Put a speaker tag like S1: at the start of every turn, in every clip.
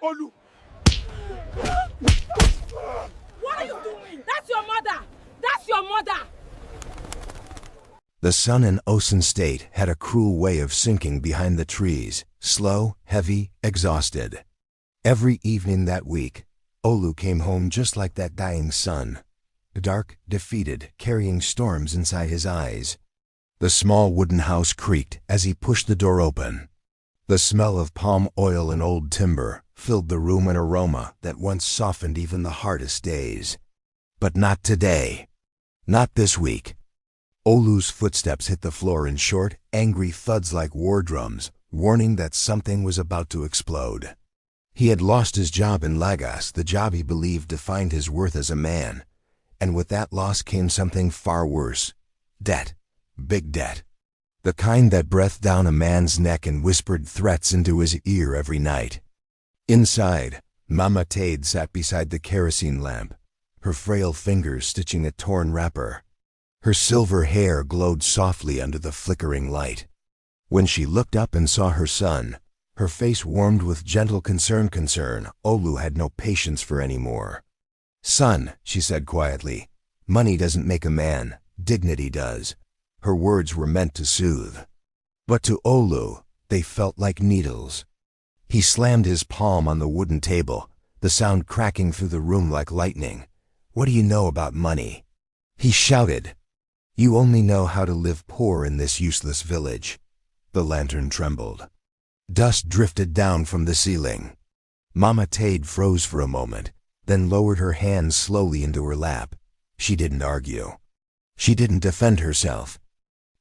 S1: Olu!
S2: What are you doing? That's your mother! That's your mother!
S3: The sun in Osun State had a cruel way of sinking behind the trees, slow, heavy, exhausted. Every evening that week, Olu came home just like that dying sun, dark, defeated, carrying storms inside his eyes. The small wooden house creaked as he pushed the door open. The smell of palm oil and old timber filled the room, an aroma that once softened even the hardest days. But not today. Not this week. Olu's footsteps hit the floor in short, angry thuds like war drums, warning that something was about to explode. He had lost his job in Lagos, the job he believed defined his worth as a man. And with that loss came something far worse. Debt. Big debt. The kind that breathed down a man's neck and whispered threats into his ear every night. Inside, Mama Tade sat beside the kerosene lamp, her frail fingers stitching a torn wrapper. Her silver hair glowed softly under the flickering light. When she looked up and saw her son, her face warmed with gentle concern. Olu had no patience for any more. "Son," she said quietly, "money doesn't make a man, dignity does." Her words were meant to soothe. But to Olu, they felt like needles. He slammed his palm on the wooden table, the sound cracking through the room like lightning. "What do you know about money?" He shouted. "You only know how to live poor in this useless village." The lantern trembled. Dust drifted down from the ceiling. Mama Tade froze for a moment, then lowered her hands slowly into her lap. She didn't argue. She didn't defend herself.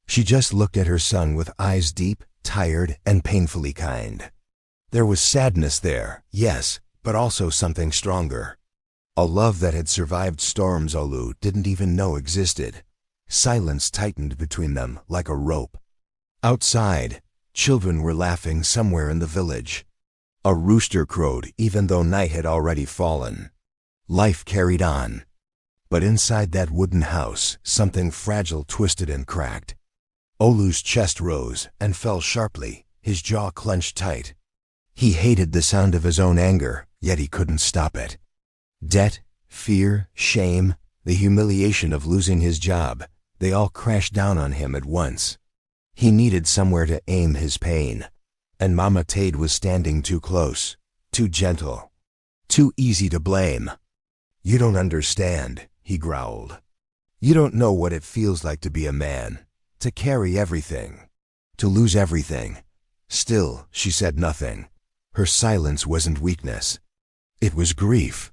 S3: She just looked at her son with eyes deep, tired, and painfully kind. There was sadness there, yes, but also something stronger. A love that had survived storms Olu didn't even know existed. Silence tightened between them like a rope. Outside, children were laughing somewhere in the village. A rooster crowed even though night had already fallen. Life carried on. But inside that wooden house, something fragile twisted and cracked. Olu's chest rose and fell sharply, his jaw clenched tight. He hated the sound of his own anger, yet he couldn't stop it. Debt, fear, shame, the humiliation of losing his job, they all crashed down on him at once. He needed somewhere to aim his pain, and Mama Tade was standing too close, too gentle, too easy to blame. "You don't understand," he growled. "You don't know what it feels like to be a man, to carry everything, to lose everything." Still, she said nothing. Her silence wasn't weakness. It was grief.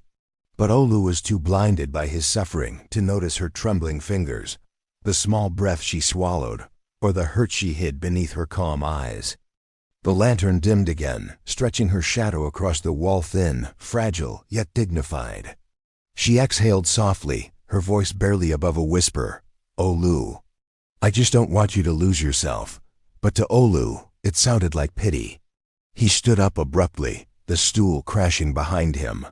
S3: But Olu was too blinded by his suffering to notice her trembling fingers, the small breath she swallowed, or the hurt she hid beneath her calm eyes. The lantern dimmed again, stretching her shadow across the wall, thin, fragile, yet dignified. She exhaled softly, her voice barely above a whisper. "Olu, I just don't want you to lose yourself." But to Olu, it sounded like pity. He stood up abruptly, the stool crashing behind him.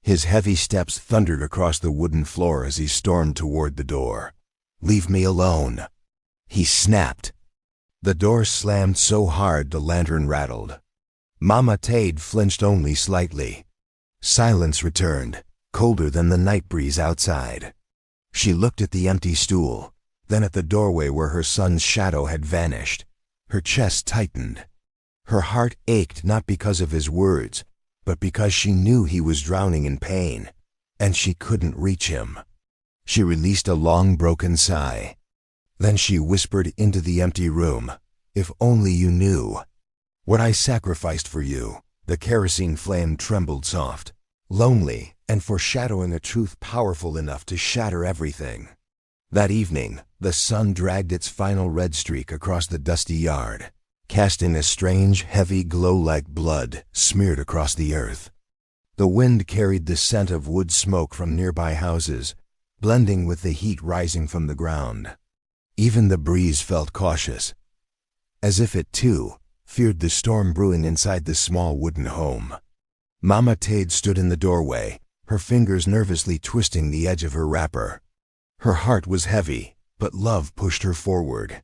S3: His heavy steps thundered across the wooden floor as he stormed toward the door. "Leave me alone," he snapped. The door slammed so hard the lantern rattled. Mama Tade flinched only slightly. Silence returned, colder than the night breeze outside. She looked at the empty stool, then at the doorway where her son's shadow had vanished. Her chest tightened. Her heart ached not because of his words, but because she knew he was drowning in pain, and she couldn't reach him. She released a long, broken sigh. Then she whispered into the empty room, "If only you knew. What I sacrificed for you." The kerosene flame trembled soft, lonely, and foreshadowing a truth powerful enough to shatter everything. That evening, the sun dragged its final red streak across the dusty yard, casting a strange, heavy glow like blood smeared across the earth. The wind carried the scent of wood smoke from nearby houses, blending with the heat rising from the ground. Even the breeze felt cautious, as if it, too, feared the storm brewing inside the small wooden home. Mama Tade stood in the doorway, her fingers nervously twisting the edge of her wrapper. Her heart was heavy, but love pushed her forward.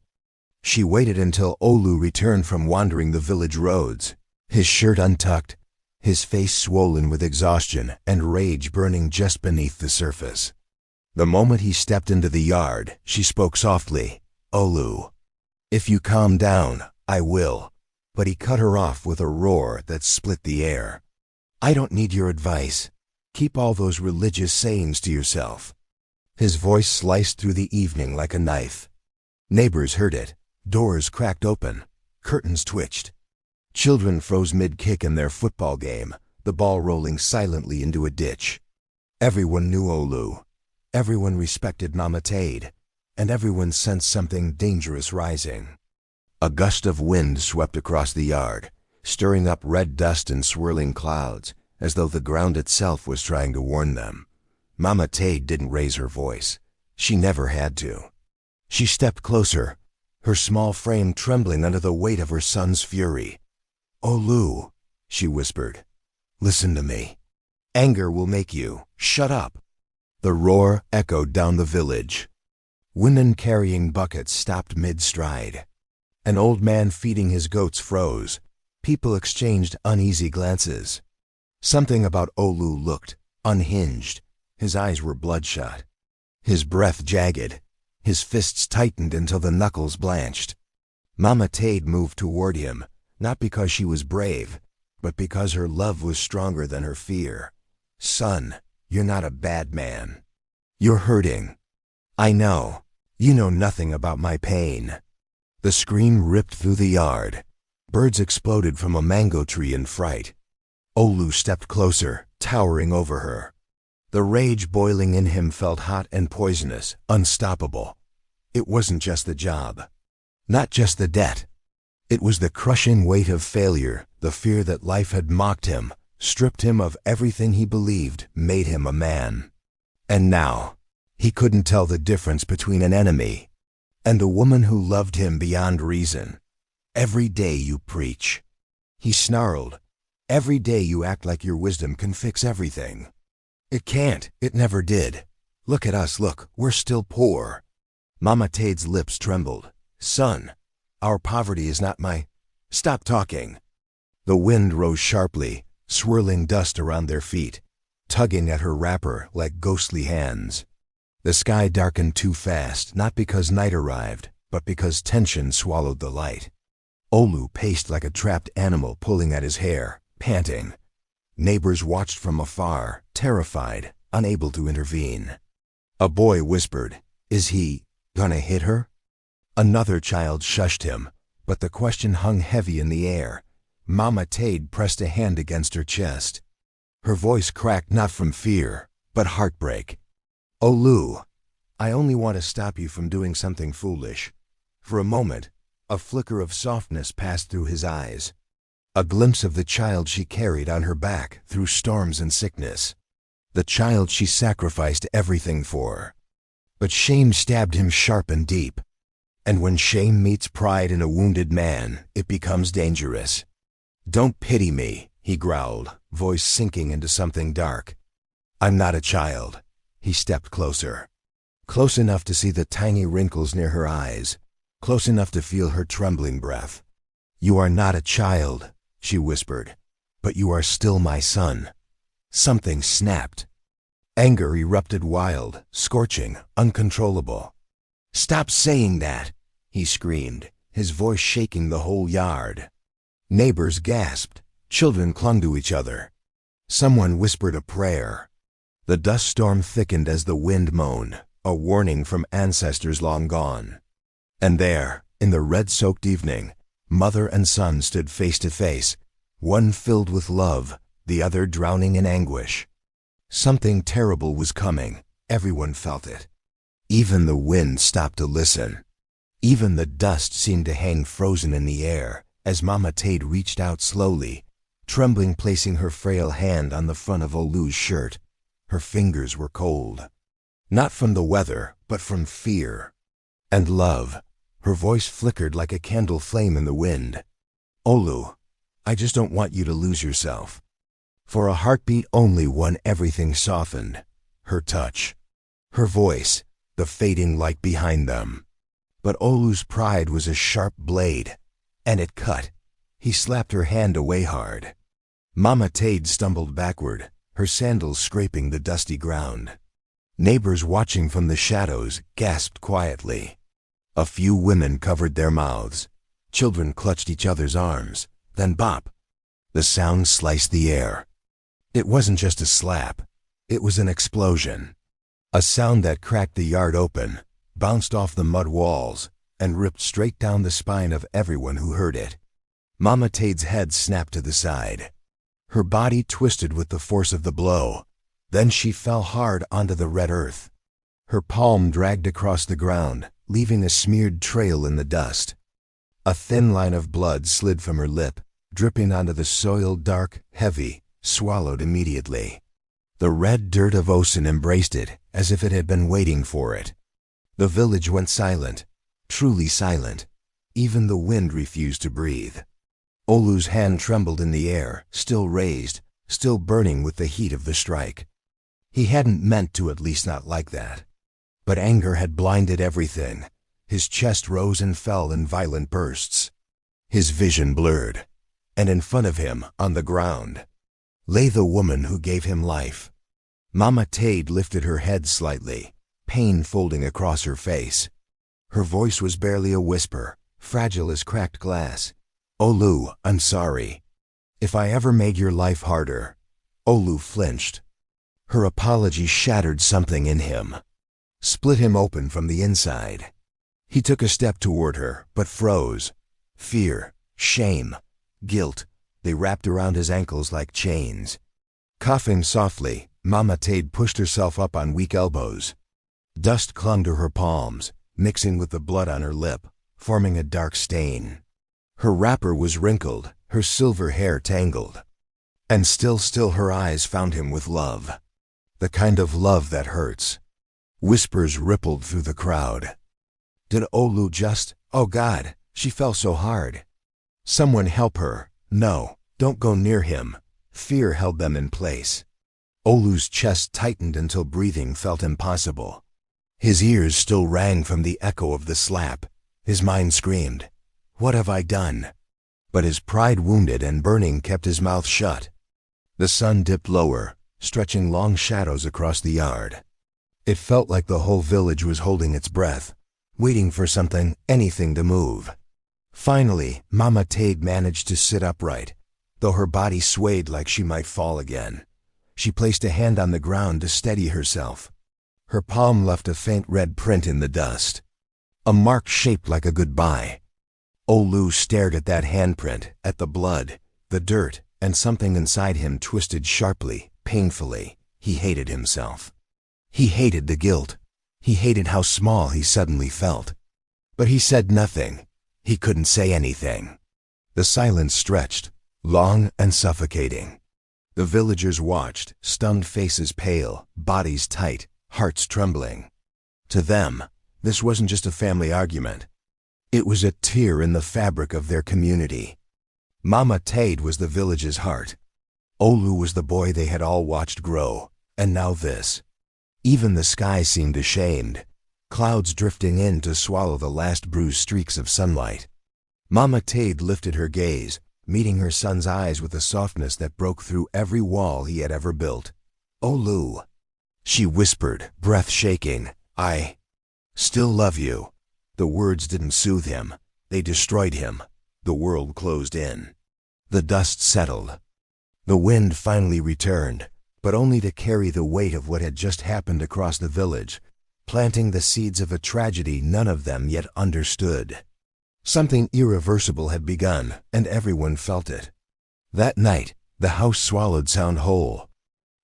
S3: She waited until Olu returned from wandering the village roads, his shirt untucked, his face swollen with exhaustion and rage burning just beneath the surface. The moment he stepped into the yard, she spoke softly, "Olu, if you calm down, I will." But he cut her off with a roar that split the air. "I don't need your advice. Keep all those religious sayings to yourself." His voice sliced through the evening like a knife. Neighbors heard it. Doors cracked open. Curtains twitched. Children froze mid-kick in their football game, the ball rolling silently into a ditch. Everyone knew Olu. Everyone respected Mama Tade, and everyone sensed something dangerous rising. A gust of wind swept across the yard, stirring up red dust and swirling clouds, as though the ground itself was trying to warn them. Mama Tade didn't raise her voice. She never had to. She stepped closer, her small frame trembling under the weight of her son's fury. "Olu," she whispered, "listen to me. Anger will make you. Shut up." The roar echoed down the village. Women carrying buckets stopped mid-stride. An old man feeding his goats froze. People exchanged uneasy glances. Something about Olu looked unhinged. His eyes were bloodshot. His breath jagged. His fists tightened until the knuckles blanched. Mama Tade moved toward him, not because she was brave, but because her love was stronger than her fear. "Son, you're not a bad man. You're hurting. I know. You know nothing about my pain." The scream ripped through the yard. Birds exploded from a mango tree in fright. Olu stepped closer, towering over her. The rage boiling in him felt hot and poisonous, unstoppable. It wasn't just the job. Not just the debt. It was the crushing weight of failure, the fear that life had mocked him, stripped him of everything he believed made him a man. And now, he couldn't tell the difference between an enemy and a woman who loved him beyond reason. "Every day you preach," he snarled. "Every day you act like your wisdom can fix everything. It can't. It never did. Look at us, look, we're still poor." Mama Tade's lips trembled. "Son, our poverty is not my—" "Stop talking." The wind rose sharply, swirling dust around their feet, tugging at her wrapper like ghostly hands. The sky darkened too fast, not because night arrived, but because tension swallowed the light. Olu paced like a trapped animal pulling at his hair, panting. Neighbors watched from afar, terrified, unable to intervene. A boy whispered, "Is he gonna hit her?" Another child shushed him, but the question hung heavy in the air. Mama Tade pressed a hand against her chest. Her voice cracked not from fear, but heartbreak. "Olu, I only want to stop you from doing something foolish." For a moment, a flicker of softness passed through his eyes. A glimpse of the child she carried on her back through storms and sickness. The child she sacrificed everything for. But shame stabbed him sharp and deep. And when shame meets pride in a wounded man, it becomes dangerous. "Don't pity me," he growled, voice sinking into something dark. "I'm not a child." He stepped closer. Close enough to see the tiny wrinkles near her eyes. Close enough to feel her trembling breath. "You are not a child," she whispered, "but you are still my son." Something snapped. Anger erupted wild, scorching, uncontrollable. "Stop saying that," he screamed, his voice shaking the whole yard. Neighbors gasped. Children clung to each other. Someone whispered a prayer. The dust storm thickened as the wind moaned, a warning from ancestors long gone. And there, in the red-soaked evening, mother and son stood face to face, one filled with love, the other drowning in anguish. Something terrible was coming. Everyone felt it. Even the wind stopped to listen. Even the dust seemed to hang frozen in the air as Mama Tade reached out slowly, trembling, placing her frail hand on the front of Olu's shirt. Her fingers were cold. Not from the weather, but from fear. And love. Her voice flickered like a candle flame in the wind. "Olu, I just don't want you to lose yourself." For a heartbeat only when everything softened. Her touch. Her voice. The fading light behind them. But Olu's pride was a sharp blade, and it cut. He slapped her hand away hard. Mama Tade stumbled backward, her sandals scraping the dusty ground. Neighbors watching from the shadows gasped quietly. A few women covered their mouths. Children clutched each other's arms. Then bop! The sound sliced the air. It wasn't just a slap. It was an explosion. A sound that cracked the yard open, bounced off the mud walls, and ripped straight down the spine of everyone who heard it. Mama Tade's head snapped to the side. Her body twisted with the force of the blow. Then she fell hard onto the red earth. Her palm dragged across the ground, leaving a smeared trail in the dust. A thin line of blood slid from her lip, dripping onto the soil, dark, heavy, swallowed immediately. The red dirt of Osen embraced it, as if it had been waiting for it. The village went silent, truly silent. Even the wind refused to breathe. Olu's hand trembled in the air, still raised, still burning with the heat of the strike. He hadn't meant to, at least not like that. But anger had blinded everything. His chest rose and fell in violent bursts. His vision blurred. And in front of him, on the ground, lay the woman who gave him life. Mama Tade lifted her head slightly, pain folding across her face. Her voice was barely a whisper, fragile as cracked glass. "Olu, I'm sorry. If I ever made your life harder." Olu flinched. Her apology shattered something in him, split him open from the inside. He took a step toward her, but froze. Fear, shame, guilt, they wrapped around his ankles like chains. Coughing softly, Mama Tade pushed herself up on weak elbows. Dust clung to her palms, mixing with the blood on her lip, forming a dark stain. Her wrapper was wrinkled, her silver hair tangled. And still her eyes found him with love. The kind of love that hurts. Whispers rippled through the crowd. Did Olu just— Oh God, she fell so hard. Someone help her. No, don't go near him. Fear held them in place. Olu's chest tightened until breathing felt impossible. His ears still rang from the echo of the slap. His mind screamed, "What have I done?" But his pride, wounded and burning, kept his mouth shut. The sun dipped lower, stretching long shadows across the yard. It felt like the whole village was holding its breath, waiting for something, anything to move. Finally, Mama Tade managed to sit upright, though her body swayed like she might fall again. She placed a hand on the ground to steady herself. Her palm left a faint red print in the dust, a mark shaped like a goodbye. Olu stared at that handprint, at the blood, the dirt, and something inside him twisted sharply, painfully. He hated himself. He hated the guilt. He hated how small he suddenly felt. But he said nothing. He couldn't say anything. The silence stretched, long and suffocating. The villagers watched, stunned faces pale, bodies tight, hearts trembling. To them, this wasn't just a family argument. It was a tear in the fabric of their community. Mama Tade was the village's heart. Olu was the boy they had all watched grow, and now this. Even the sky seemed ashamed, clouds drifting in to swallow the last bruised streaks of sunlight. Mama Tade lifted her gaze, meeting her son's eyes with a softness that broke through every wall he had ever built. "Olu," she whispered, breath shaking, "I still love you." The words didn't soothe him. They destroyed him. The world closed in. The dust settled. The wind finally returned, but only to carry the weight of what had just happened across the village, planting the seeds of a tragedy none of them yet understood. Something irreversible had begun, and everyone felt it. That night, the house swallowed sound whole.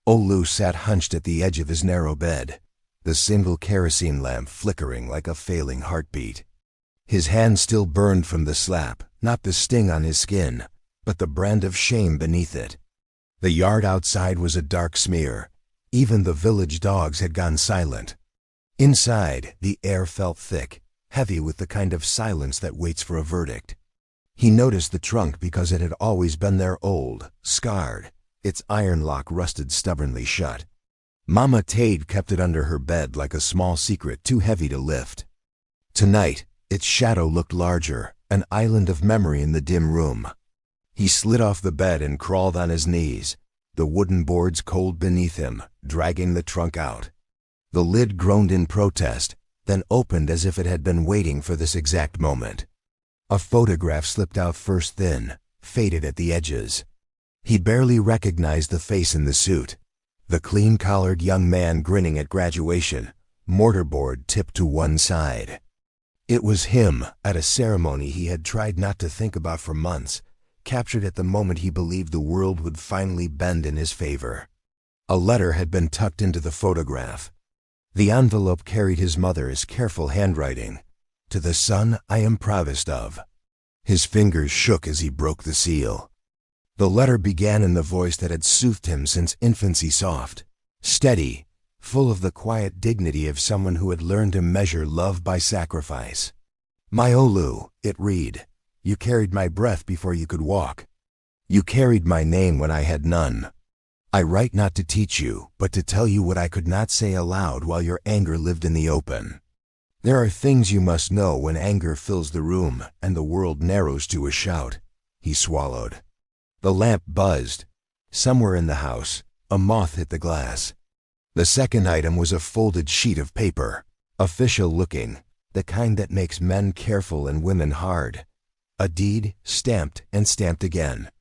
S3: Olu sat hunched at the edge of his narrow bed, the single kerosene lamp flickering like a failing heartbeat. His hand still burned from the slap, not the sting on his skin, but the brand of shame beneath it. The yard outside was a dark smear. Even the village dogs had gone silent. Inside, the air felt thick, heavy with the kind of silence that waits for a verdict. He noticed the trunk because it had always been there, old, scarred, its iron lock rusted stubbornly shut. Mama Tade kept it under her bed like a small secret too heavy to lift. Tonight, its shadow looked larger, an island of memory in the dim room. He slid off the bed and crawled on his knees, the wooden boards cold beneath him, dragging the trunk out. The lid groaned in protest, then opened as if it had been waiting for this exact moment. A photograph slipped out first, thin, faded at the edges. He barely recognized the face in the suit. The clean-collared young man grinning at graduation, mortarboard tipped to one side. It was him, at a ceremony he had tried not to think about for months, captured at the moment he believed the world would finally bend in his favor. A letter had been tucked into the photograph. The envelope carried his mother's careful handwriting. "To the son I am proudest of." His fingers shook as he broke the seal. The letter began in the voice that had soothed him since infancy, soft, steady, full of the quiet dignity of someone who had learned to measure love by sacrifice. "My Olu," it read, "you carried my breath before you could walk. You carried my name when I had none. I write not to teach you, but to tell you what I could not say aloud while your anger lived in the open. There are things you must know when anger fills the room and the world narrows to a shout." He swallowed. The lamp buzzed. Somewhere in the house, a moth hit the glass. The second item was a folded sheet of paper, official-looking, the kind that makes men careful and women hard. A deed, stamped and stamped again.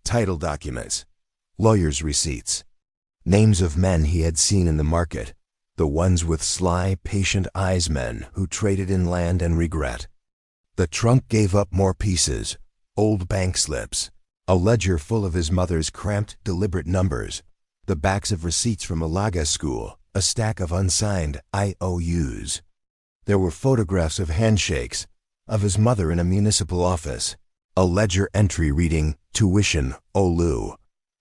S3: Title documents. Lawyers' receipts. Names of men he had seen in the market, the ones with sly, patient eyes, men who traded in land and regret. The trunk gave up more pieces, old bank slips, a ledger full of his mother's cramped, deliberate numbers, the backs of receipts from Alaga school, a stack of unsigned IOUs. There were photographs of handshakes, of his mother in a municipal office, a ledger entry reading, "Tuition, Olu."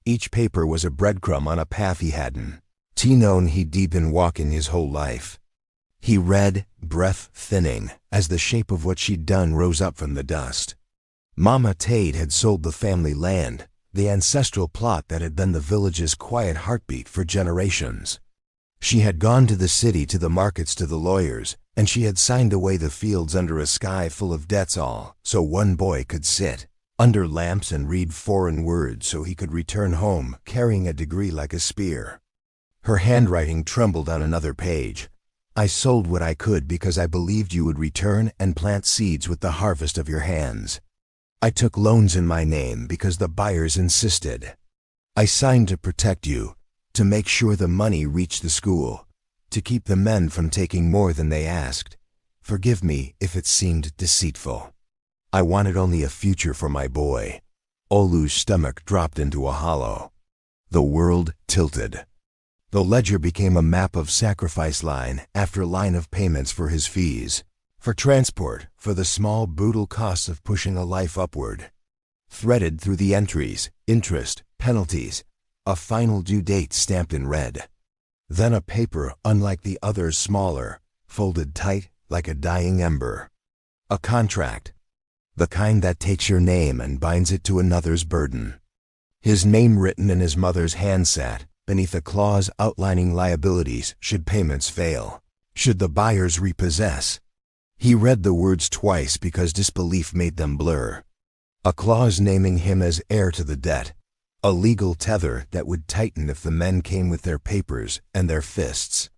S3: Each paper was a breadcrumb on a path he hadn't known he'd been walking his whole life. He read, breath thinning, as the shape of what she'd done rose up from the dust. Mama Tade had sold the family land, the ancestral plot that had been the village's quiet heartbeat for generations. She had gone to the city, to the markets, to the lawyers, and she had signed away the fields under a sky full of debts, all so one boy could sit under lamps and read foreign words so he could return home carrying a degree like a spear. Her handwriting trembled on another page. "I sold what I could because I believed you would return and plant seeds with the harvest of your hands. I took loans in my name because the buyers insisted. I signed to protect you, to make sure the money reached the school, to keep the men from taking more than they asked. Forgive me if it seemed deceitful. I wanted only a future for my boy." Olu's stomach dropped into a hollow. The world tilted. The ledger became a map of sacrifice, line after line of payments for his fees, for transport, for the small, brutal costs of pushing a life upward. Threaded through the entries, interest, penalties, a final due date stamped in red. Then a paper unlike the others, smaller, folded tight like a dying ember. A contract. The kind that takes your name and binds it to another's burden. His name written in his mother's hand sat beneath a clause outlining liabilities should payments fail, should the buyers repossess. He read the words twice because disbelief made them blur. A clause naming him as heir to the debt, a legal tether that would tighten if the men came with their papers and their fists.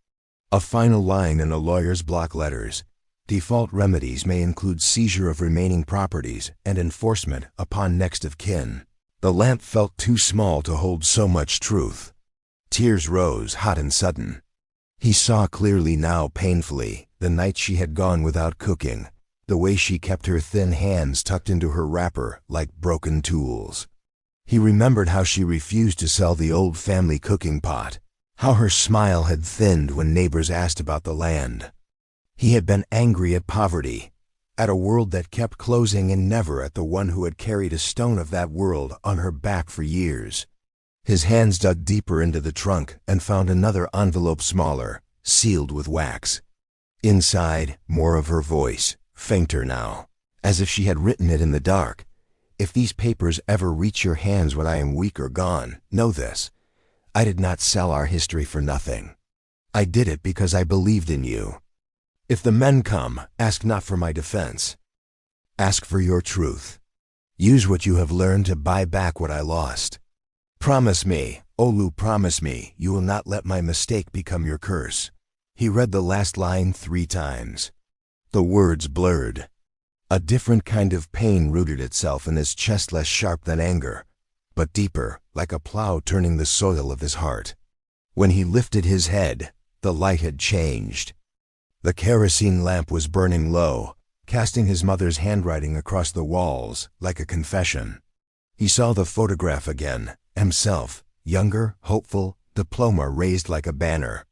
S3: A final line in a lawyer's block letters. Default remedies may include seizure of remaining properties and enforcement upon next of kin. The lamp felt too small to hold so much truth. Tears rose, hot and sudden. He saw clearly now, painfully, the night she had gone without cooking, the way she kept her thin hands tucked into her wrapper like broken tools. He remembered how she refused to sell the old family cooking pot, how her smile had thinned when neighbors asked about the land. He had been angry at poverty, at a world that kept closing, and never at the one who had carried a stone of that world on her back for years. His hands dug deeper into the trunk and found another envelope, smaller, sealed with wax. Inside, more of her voice, fainter now, as if she had written it in the dark. "If these papers ever reach your hands when I am weak or gone, know this. I did not sell our history for nothing. I did it because I believed in you. If the men come, ask not for my defense. Ask for your truth. Use what you have learned to buy back what I lost. Promise me, Olu, promise me, you will not let my mistake become your curse. He read the last line 3 times. The words blurred. A different kind of pain rooted itself in his chest, less sharp than anger, but deeper, like a plow turning the soil of his heart. When he lifted his head, the light had changed. The kerosene lamp was burning low, casting his mother's handwriting across the walls like a confession. He saw the photograph again, himself, younger, hopeful, diploma raised like a banner.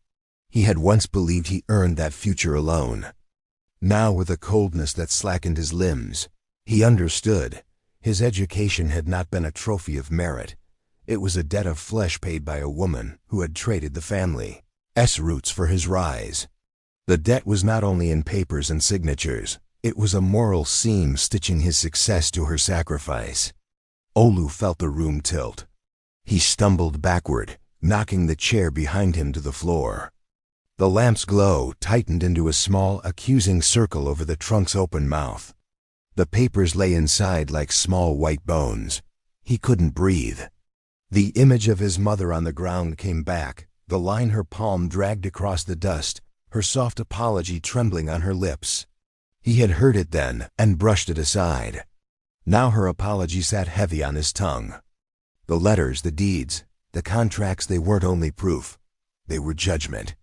S3: He had once believed he earned that future alone. Now, with a coldness that slackened his limbs, he understood. His education had not been a trophy of merit. It was a debt of flesh paid by a woman who had traded the family's roots for his rise. The debt was not only in papers and signatures, it was a moral seam stitching his success to her sacrifice. Olu felt the room tilt. He stumbled backward, knocking the chair behind him to the floor. The lamp's glow tightened into a small, accusing circle over the trunk's open mouth. The papers lay inside like small white bones. He couldn't breathe. The image of his mother on the ground came back, the line her palm dragged across the dust, her soft apology trembling on her lips. He had heard it then and brushed it aside. Now her apology sat heavy on his tongue. The letters, the deeds, the contracts, they weren't only proof. They were judgment.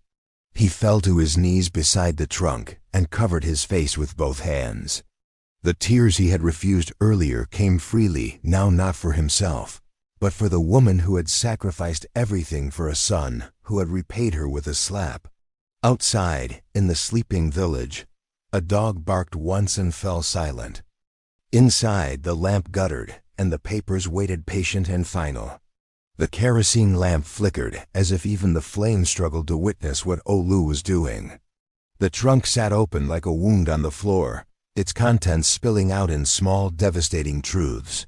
S3: He fell to his knees beside the trunk and covered his face with both hands. The tears he had refused earlier came freely, now not for himself, but for the woman who had sacrificed everything for a son who had repaid her with a slap. Outside, in the sleeping village, a dog barked once and fell silent. Inside, the lamp guttered, and the papers waited patient and final. The kerosene lamp flickered, as if even the flame struggled to witness what Olu was doing. The trunk sat open like a wound on the floor, its contents spilling out in small, devastating truths.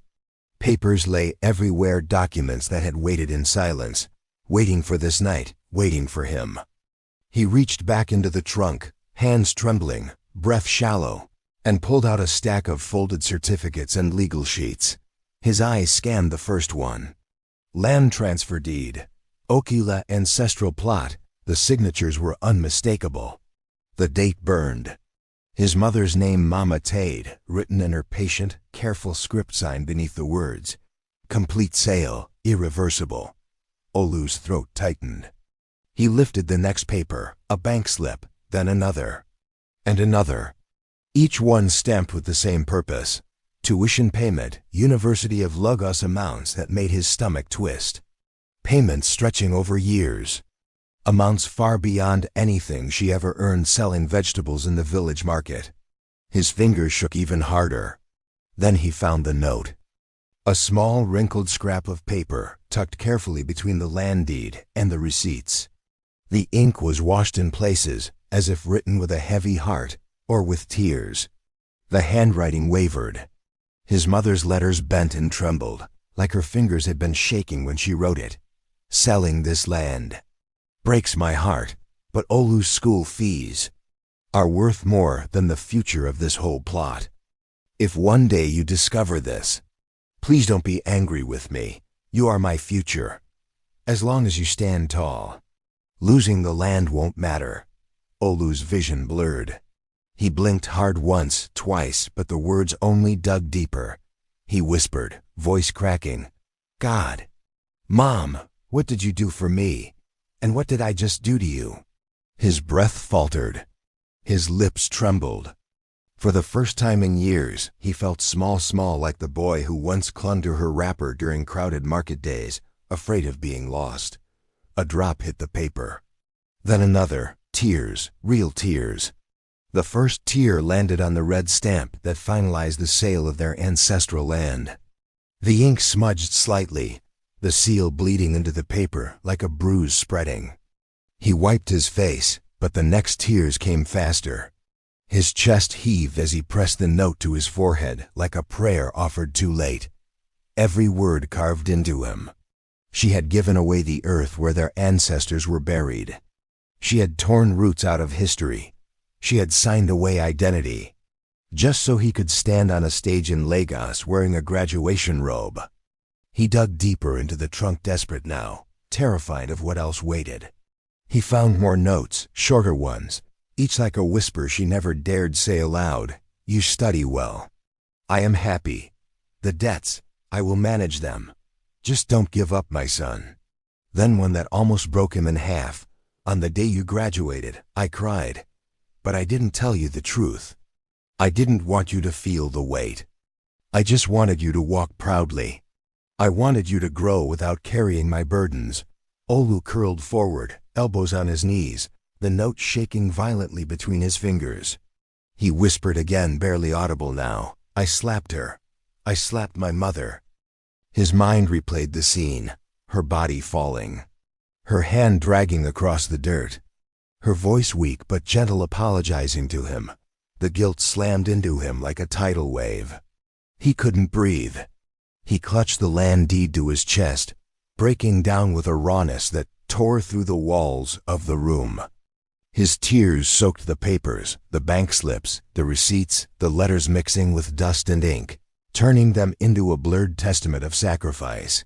S3: Papers lay everywhere, documents that had waited in silence, waiting for this night, waiting for him. He reached back into the trunk, hands trembling, breath shallow, and pulled out a stack of folded certificates and legal sheets. His eyes scanned the first one. Land transfer deed, Okila ancestral plot. The signatures were unmistakable. The date burned. His mother's name, Mama Tade, written in her patient, careful script sign beneath the words. Complete sale, irreversible. Olu's throat tightened. He lifted the next paper, a bank slip, then another. And another. Each one stamped with the same purpose. Tuition payment, University of Lagos amounts that made his stomach twist. Payments stretching over years. Amounts far beyond anything she ever earned selling vegetables in the village market. His fingers shook even harder. Then he found the note. A small wrinkled scrap of paper tucked carefully between the land deed and the receipts. The ink was washed in places, as if written with a heavy heart or with tears. The handwriting wavered. His mother's letters bent and trembled, like her fingers had been shaking when she wrote it. Selling this land. Breaks my heart, but Olu's school fees are worth more than the future of this whole plot. If one day you discover this, please don't be angry with me. You are my future. As long as you stand tall. Losing the land won't matter. Olu's vision blurred. He blinked hard once, twice, but the words only dug deeper. He whispered, voice cracking, God, Mom, what did you do for me? And what did I just do to you? His breath faltered. His lips trembled. For the first time in years, he felt small like the boy who once clung to her wrapper during crowded market days, afraid of being lost. A drop hit the paper. Then another, tears, real tears. The first tear landed on the red stamp that finalized the sale of their ancestral land. The ink smudged slightly, the seal bleeding into the paper like a bruise spreading. He wiped his face, but the next tears came faster. His chest heaved as he pressed the note to his forehead like a prayer offered too late. Every word carved into him. She had given away the earth where their ancestors were buried. She had torn roots out of history. She had signed away identity. just so he could stand on a stage in Lagos wearing a graduation robe. He dug deeper into the trunk, desperate now, terrified of what else waited. He found more notes, shorter ones, each like a whisper she never dared say aloud. You study well. I am happy. The debts, I will manage them. Just don't give up, my son. Then one that almost broke him in half. On the day you graduated, I cried. But I didn't tell you the truth. I didn't want you to feel the weight. I just wanted you to walk proudly. I wanted you to grow without carrying my burdens. Olu curled forward, elbows on his knees, the note shaking violently between his fingers. He whispered again, barely audible now. I slapped her. I slapped my mother. His mind replayed the scene, her body falling, her hand dragging across the dirt, her voice weak but gentle, apologizing to him. The guilt slammed into him like a tidal wave. He couldn't breathe. He clutched the land deed to his chest, breaking down with a rawness that tore through the walls of the room. His tears soaked the papers, the bank slips, the receipts, the letters, mixing with dust and ink, turning them into a blurred testament of sacrifice.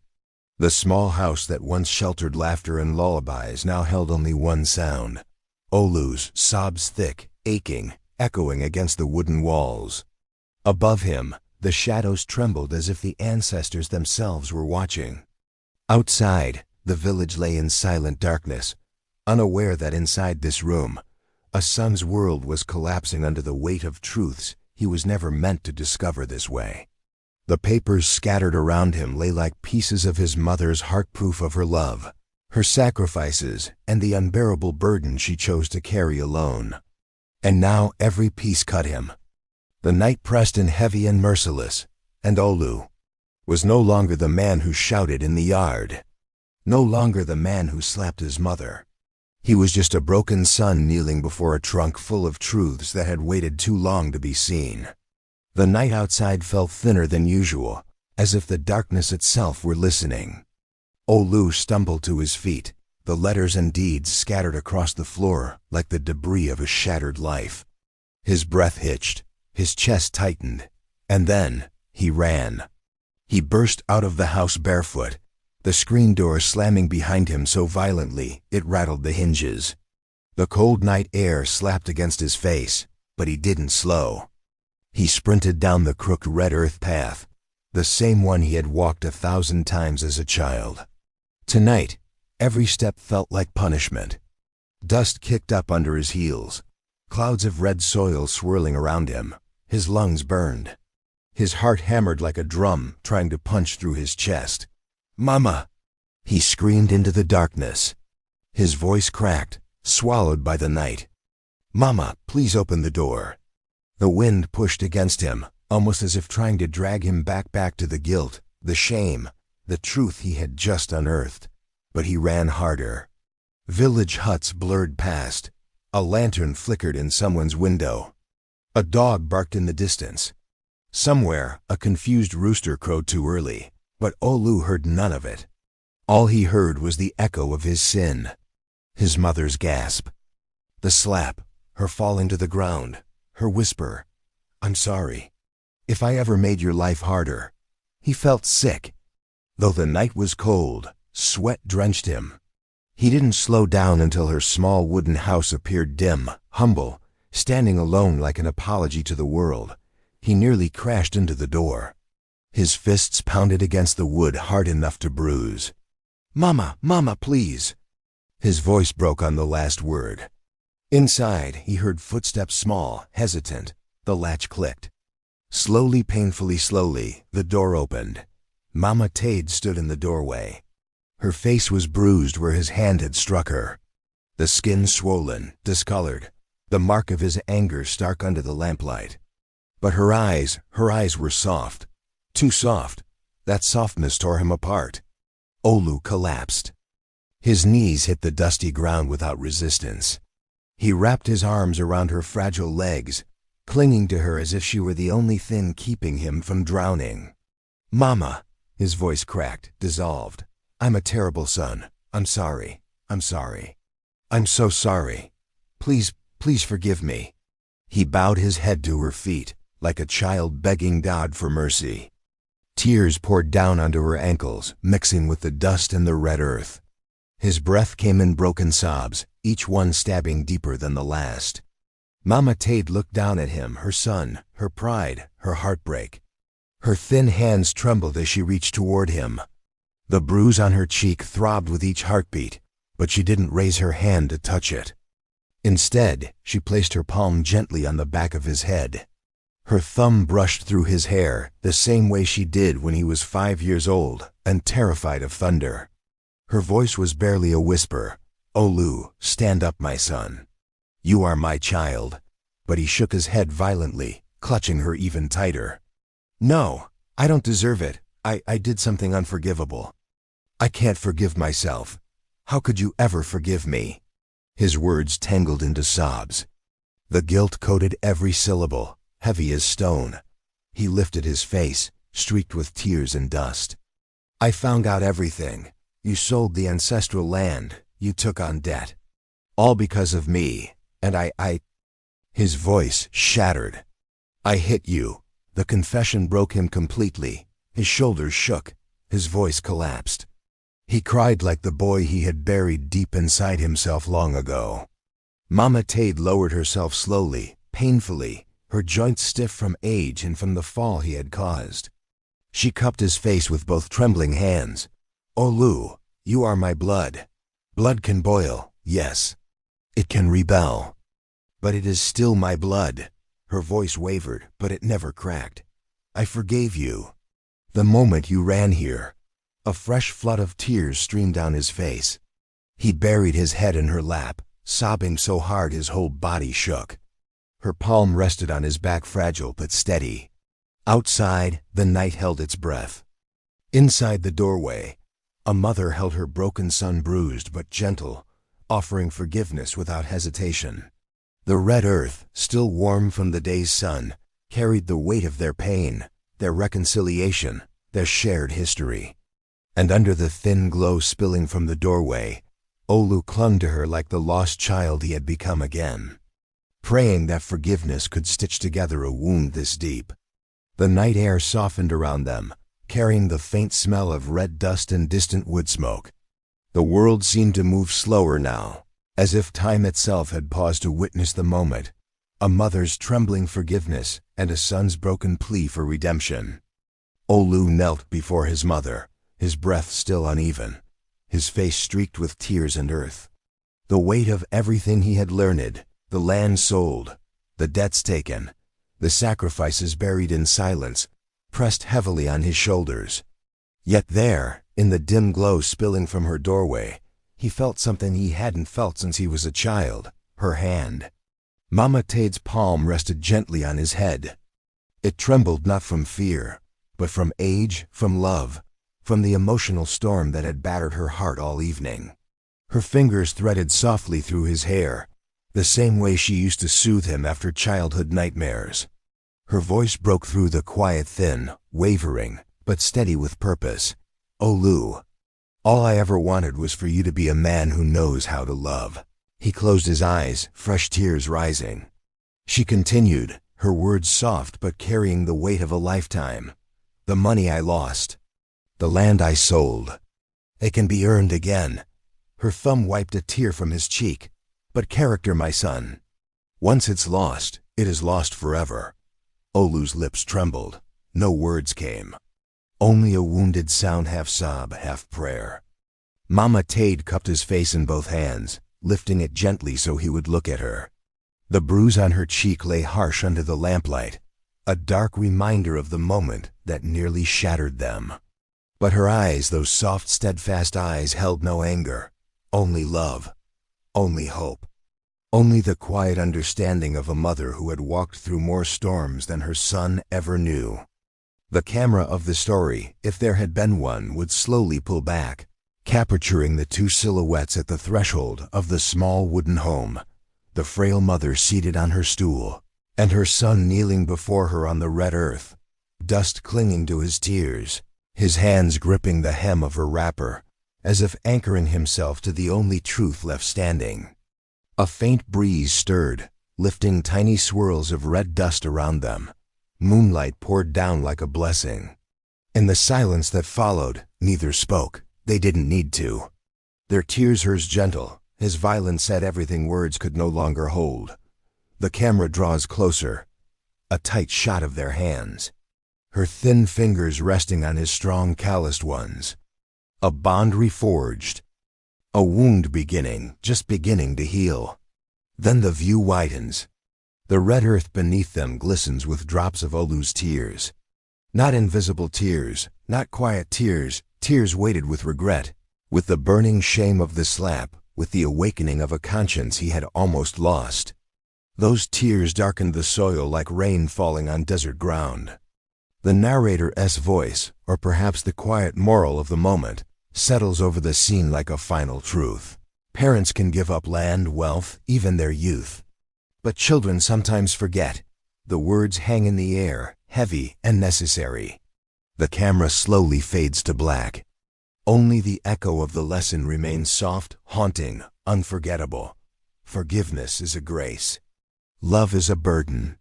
S3: The small house that once sheltered laughter and lullabies now held only one sound. Olu's sobs, thick, aching, echoing against the wooden walls. Above him, the shadows trembled as if the ancestors themselves were watching. Outside, the village lay in silent darkness, unaware that inside this room, a son's world was collapsing under the weight of truths he was never meant to discover this way. The papers scattered around him lay like pieces of his mother's heart, proof of her love, her sacrifices, and the unbearable burden she chose to carry alone. And now every piece cut him. The night pressed in heavy and merciless, and Olu was no longer the man who shouted in the yard, no longer the man who slapped his mother. He was just a broken son kneeling before a trunk full of truths that had waited too long to be seen. The night outside felt thinner than usual, as if the darkness itself were listening. Olu stumbled to his feet, the letters and deeds scattered across the floor like the debris of a shattered life. His breath hitched, his chest tightened, and then he ran. He burst out of the house barefoot, the screen door slamming behind him so violently it rattled the hinges. The cold night air slapped against his face, but he didn't slow. He sprinted down the crooked red earth path, the same one he had walked 1,000 times as a child. Tonight, every step felt like punishment. Dust kicked up under his heels, clouds of red soil swirling around him. His lungs burned. His heart hammered like a drum trying to punch through his chest. "Mama!" He screamed into the darkness. His voice cracked, swallowed by the night. "Mama, please open the door." The wind pushed against him, almost as if trying to drag him back to the guilt, the shame, the truth he had just unearthed. But he ran harder. Village huts blurred past. A lantern flickered in someone's window. A dog barked in the distance. Somewhere, a confused rooster crowed too early, but Olu heard none of it. All he heard was the echo of his sin. His mother's gasp. The slap, her falling to the ground, her whisper, "I'm sorry. If I ever made your life harder." He felt sick. Though the night was cold, sweat drenched him. He didn't slow down until her small wooden house appeared dim, humble, standing alone like an apology to the world. He nearly crashed into the door. His fists pounded against the wood hard enough to bruise. "Mama, Mama, please." His voice broke on the last word. Inside, he heard footsteps, small, hesitant. The latch clicked. Slowly, painfully slowly, the door opened. Mama Tade stood in the doorway. Her face was bruised where his hand had struck her. The skin swollen, discolored, the mark of his anger stark under the lamplight. But her eyes were soft. Too soft. That softness tore him apart. Olu collapsed. His knees hit the dusty ground without resistance. He wrapped his arms around her fragile legs, clinging to her as if she were the only thing keeping him from drowning. "Mama," his voice cracked, dissolved. "I'm a terrible son. I'm sorry. I'm sorry. I'm so sorry. Please, please forgive me." He bowed his head to her feet, like a child begging God for mercy. Tears poured down onto her ankles, mixing with the dust and the red earth. His breath came in broken sobs, each one stabbing deeper than the last. Mama Tade looked down at him, her son, her pride, her heartbreak. Her thin hands trembled as she reached toward him. The bruise on her cheek throbbed with each heartbeat, but she didn't raise her hand to touch it. Instead, she placed her palm gently on the back of his head. Her thumb brushed through his hair, the same way she did when he was 5 years old and terrified of thunder. Her voice was barely a whisper. "Olu, stand up, my son. You are my child." But he shook his head violently, clutching her even tighter. "No, I don't deserve it. I did something unforgivable. I can't forgive myself. How could you ever forgive me?" His words tangled into sobs. The guilt coated every syllable, heavy as stone. He lifted his face, streaked with tears and dust. "I found out everything. You sold the ancestral land. You took on debt. All because of me. And I... His voice shattered. "I hit you." The confession broke him completely. His shoulders shook. His voice collapsed. He cried like the boy he had buried deep inside himself long ago. Mama Tade lowered herself slowly, painfully, her joints stiff from age and from the fall he had caused. She cupped his face with both trembling hands. "Olu, you are my blood. Blood can boil, yes. It can rebel. But it is still my blood." Her voice wavered, but it never cracked. "I forgave you. The moment you ran here." A fresh flood of tears streamed down his face. He buried his head in her lap, sobbing so hard his whole body shook. Her palm rested on his back, fragile but steady. Outside, the night held its breath. Inside the doorway, a mother held her broken son, bruised but gentle, offering forgiveness without hesitation. The red earth, still warm from the day's sun, carried the weight of their pain, their reconciliation, their shared history. And under the thin glow spilling from the doorway, Olu clung to her like the lost child he had become again, praying that forgiveness could stitch together a wound this deep. The night air softened around them, carrying the faint smell of red dust and distant wood smoke. The world seemed to move slower now, as if time itself had paused to witness the moment, a mother's trembling forgiveness and a son's broken plea for redemption. Olu knelt before his mother, his breath still uneven, his face streaked with tears and earth. The weight of everything he had learned, the land sold, the debts taken, the sacrifices buried in silence, pressed heavily on his shoulders. Yet there, in the dim glow spilling from her doorway, he felt something he hadn't felt since he was a child, her hand. Mama Tade's palm rested gently on his head. It trembled not from fear, but from age, from love, from the emotional storm that had battered her heart all evening. Her fingers threaded softly through his hair, the same way she used to soothe him after childhood nightmares. Her voice broke through the quiet, thin, wavering, but steady with purpose. "Olu, all I ever wanted was for you to be a man who knows how to love." He closed his eyes, fresh tears rising. She continued, her words soft but carrying the weight of a lifetime. "The money I lost, the land I sold, it can be earned again." Her thumb wiped a tear from his cheek. "But character, my son, once it's lost, it is lost forever." Olu's lips trembled. No words came. Only a wounded sound, half sob, half prayer. Mama Tade cupped his face in both hands, lifting it gently so he would look at her. The bruise on her cheek lay harsh under the lamplight, a dark reminder of the moment that nearly shattered them. But her eyes, those soft, steadfast eyes, held no anger, only love, only hope, only the quiet understanding of a mother who had walked through more storms than her son ever knew. The camera of the story, if there had been one, would slowly pull back, capturing the two silhouettes at the threshold of the small wooden home, the frail mother seated on her stool, and her son kneeling before her on the red earth, dust clinging to his tears, his hands gripping the hem of her wrapper, as if anchoring himself to the only truth left standing. A faint breeze stirred, lifting tiny swirls of red dust around them, Moonlight poured down like a blessing. In the silence that followed, neither spoke. They didn't need to. Their tears hers gentle. His violence said everything words could no longer hold. The camera draws closer. A tight shot of their hands. Her thin fingers resting on his strong calloused ones. A bond reforged. A wound beginning, just beginning to heal. Then the view widens. The red earth beneath them glistens with drops of Olu's tears. Not invisible tears, not quiet tears, tears weighted with regret, with the burning shame of the slap, with the awakening of a conscience he had almost lost. Those tears darkened the soil like rain falling on desert ground. The narrator's voice, or perhaps the quiet moral of the moment, settles over the scene like a final truth. Parents can give up land, wealth, even their youth. But children sometimes forget. The words hang in the air, heavy and necessary. The camera slowly fades to black. Only the echo of the lesson remains soft, haunting, unforgettable. Forgiveness is a grace. Love is a burden.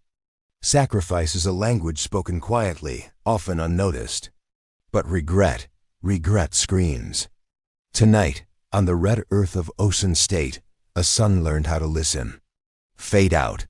S3: Sacrifice is a language spoken quietly, often unnoticed. But regret screams. Tonight, on the red earth of Osun State, a son learned how to listen. Fade out.